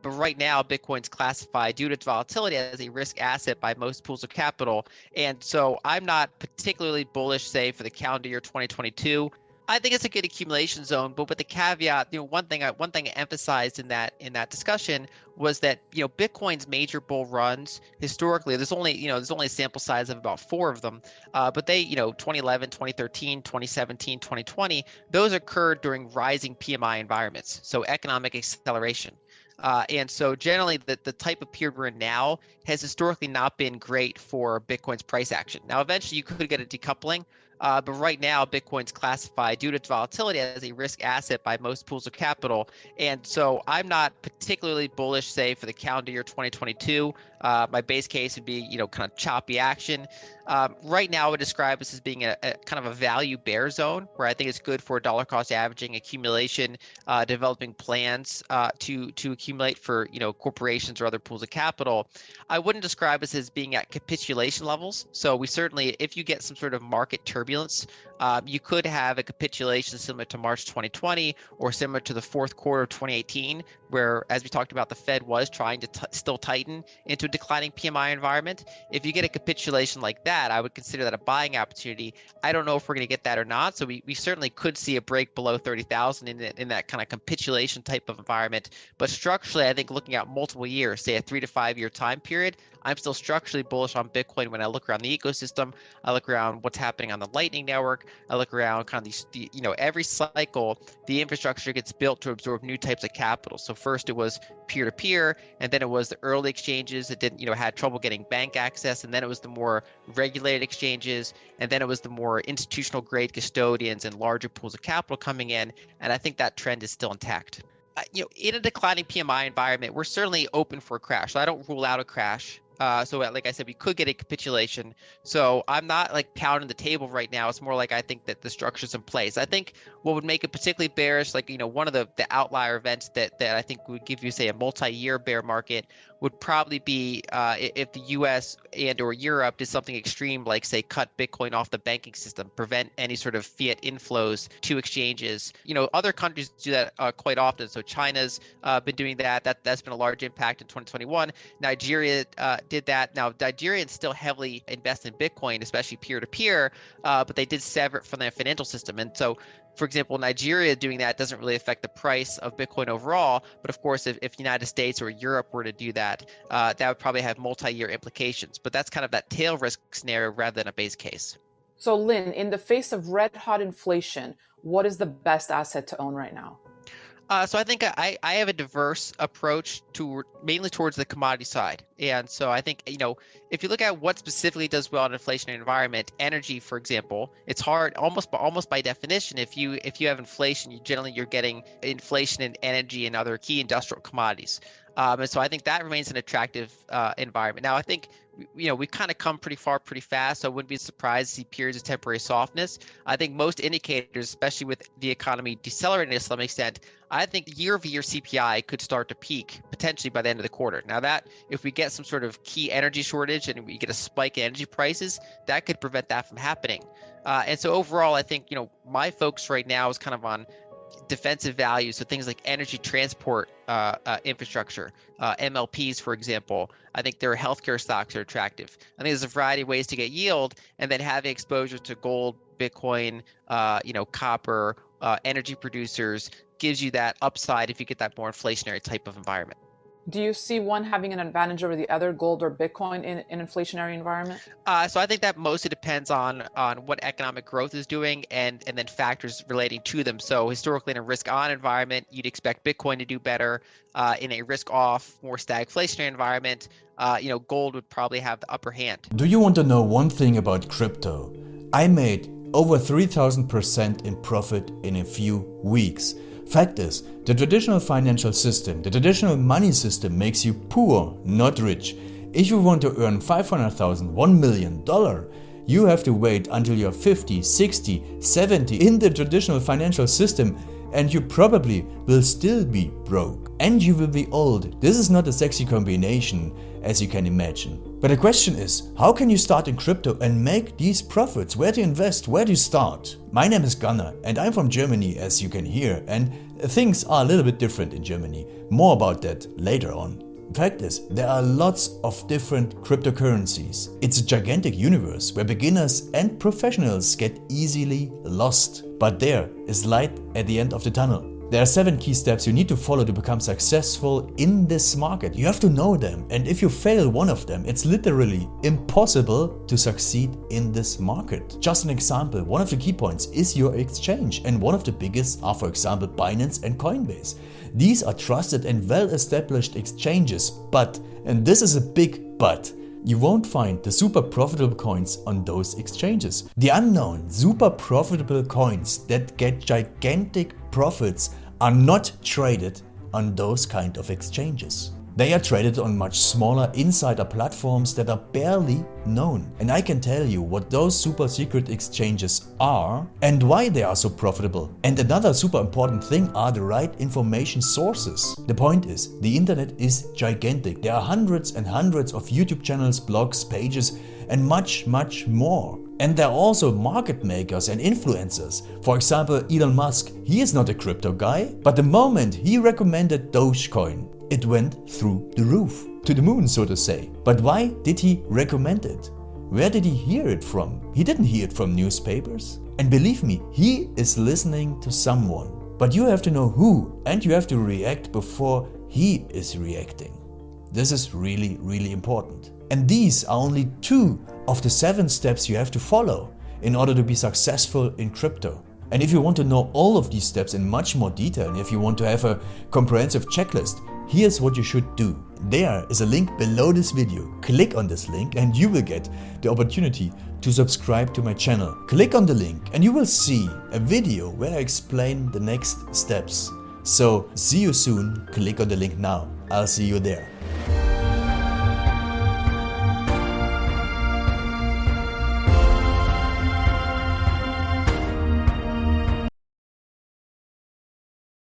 But right now, Bitcoin's classified due to its volatility as a risk asset by most pools of capital. And so I'm not particularly bullish, say, for the calendar year 2022. I think it's a good accumulation zone, but with the caveat, one thing I emphasized in that discussion was that Bitcoin's major bull runs historically, there's only a sample size of about 4 of them, but they 2011, 2013, 2017, 2020, those occurred during rising PMI environments, so economic acceleration. And so generally the type of period we're in now has historically not been great for Bitcoin's price action. Now, eventually you could get a decoupling, but right now Bitcoin's classified due to its volatility as a risk asset by most pools of capital. And so I'm not particularly bullish, say, for the calendar year 2022. My base case would be, kind of choppy action. Right now I would describe this as being a kind of a value bear zone where I think it's good for dollar cost averaging, accumulation, developing plans to accumulate for corporations or other pools of capital. I wouldn't describe this as being at capitulation levels. So we certainly, if you get some sort of market turbulence, you could have a capitulation similar to March 2020 or similar to the fourth quarter of 2018, where, as we talked about, the Fed was trying to still tighten into a declining PMI environment. If you get a capitulation like that, I would consider that a buying opportunity. I don't know if we're going to get that or not. So we certainly could see a break below 30,000 in that kind of capitulation type of environment. But structurally, I think looking at multiple years, say a 3 to 5 year time period, I'm still structurally bullish on Bitcoin when I look around the ecosystem. I look around what's happening on the Lightning Network. I look around kind of every cycle, the infrastructure gets built to absorb new types of capital. So first it was peer-to-peer, and then it was the early exchanges that didn't, had trouble getting bank access, and then it was the more regulated exchanges, and then it was the more institutional grade custodians and larger pools of capital coming in. And I think that trend is still intact. In a declining PMI environment, we're certainly open for a crash. So I don't rule out a crash. So like I said, we could get a capitulation. So I'm not like pounding the table right now. It's more like I think that the structure's in place. I think what would make it particularly bearish, like, one of the outlier events that I think would give you, say, a multi-year bear market would probably be if the US and or Europe did something extreme, like, say, cut Bitcoin off the banking system, prevent any sort of fiat inflows to exchanges. Other countries do that quite often. So China's been doing that. That's been a large impact in 2021. Nigeria did that. Now, Nigerians still heavily invest in Bitcoin, especially peer-to-peer, but they did sever it from their financial system. And so, for example, Nigeria doing that doesn't really affect the price of Bitcoin overall. But of course, if the United States or Europe were to do that, that would probably have multi-year implications. But that's kind of that tail risk scenario rather than a base case. So Lyn, in the face of red hot inflation, what is the best asset to own right now? So I think I have a diverse approach mainly towards the commodity side. And so I think, if you look at what specifically does well in an inflationary environment, energy, for example, it's hard almost by definition. If you have inflation, you're getting inflation in energy and other key industrial commodities. And so I think that remains an attractive environment. Now, I think we've kind of come pretty far pretty fast, so I wouldn't be surprised to see periods of temporary softness. I think most indicators, especially with the economy decelerating to some extent, I think year-over-year CPI could start to peak potentially by the end of the quarter. Now, that if we get some sort of key energy shortage and we get a spike in energy prices, that could prevent that from happening. And so overall, I think my focus right now is kind of on defensive value, so things like energy transport infrastructure, MLPs, for example. I think there are healthcare stocks that are attractive. I think there's a variety of ways to get yield, and then having exposure to gold, Bitcoin, copper, energy producers gives you that upside if you get that more inflationary type of environment. Do you see one having an advantage over the other, gold or Bitcoin, in an inflationary environment? So I think that mostly depends on what economic growth is doing and then factors relating to them. So historically, in a risk-on environment, you'd expect Bitcoin to do better. In a risk-off, more stagflationary environment, gold would probably have the upper hand. Do you want to know one thing about crypto? I made over 3,000% in profit in a few weeks. Fact is, the traditional financial system, the traditional money system makes you poor, not rich. If you want to earn $500,000, $1 million, you have to wait until you're 50, 60, 70 in the traditional financial system, and you probably will still be broke. And you will be old. This is not a sexy combination, as you can imagine. But the question is, how can you start in crypto and make these profits? Where to invest? Where to start? My name is Gunnar and I'm from Germany, as you can hear, and things are a little bit different in Germany. More about that later on. Fact is, there are lots of different cryptocurrencies. It's a gigantic universe where beginners and professionals get easily lost. But there is light at the end of the tunnel. There are 7 key steps you need to follow to become successful in this market. You have to know them, and if you fail one of them, it's literally impossible to succeed in this market. Just an example, one of the key points is your exchange, and one of the biggest are, for example, Binance and Coinbase. These are trusted and well-established exchanges, but, and this is a big but, you won't find the super profitable coins on those exchanges. The unknown super profitable coins that get gigantic profits are not traded on those kind of exchanges. They are traded on much smaller insider platforms that are barely known. And I can tell you what those super secret exchanges are and why they are so profitable. And another super important thing are the right information sources. The point is, the internet is gigantic. There are hundreds and hundreds of YouTube channels, blogs, pages, and much more. And there are also market makers and influencers. For example, Elon Musk, he is not a crypto guy, but the moment he recommended Dogecoin, it went through the roof, to the moon, so to say. But why did he recommend it? Where did he hear it from? He didn't hear it from newspapers. And believe me, he is listening to someone. But you have to know who, and you have to react before he is reacting. This is really, really important. And these are only 2 of the 7 steps you have to follow in order to be successful in crypto. And if you want to know all of these steps in much more detail, and if you want to have a comprehensive checklist, here's what you should do. There is a link below this video. Click on this link and you will get the opportunity to subscribe to my channel. Click on the link and you will see a video where I explain the next steps. So see you soon. Click on the link now. I'll see you there.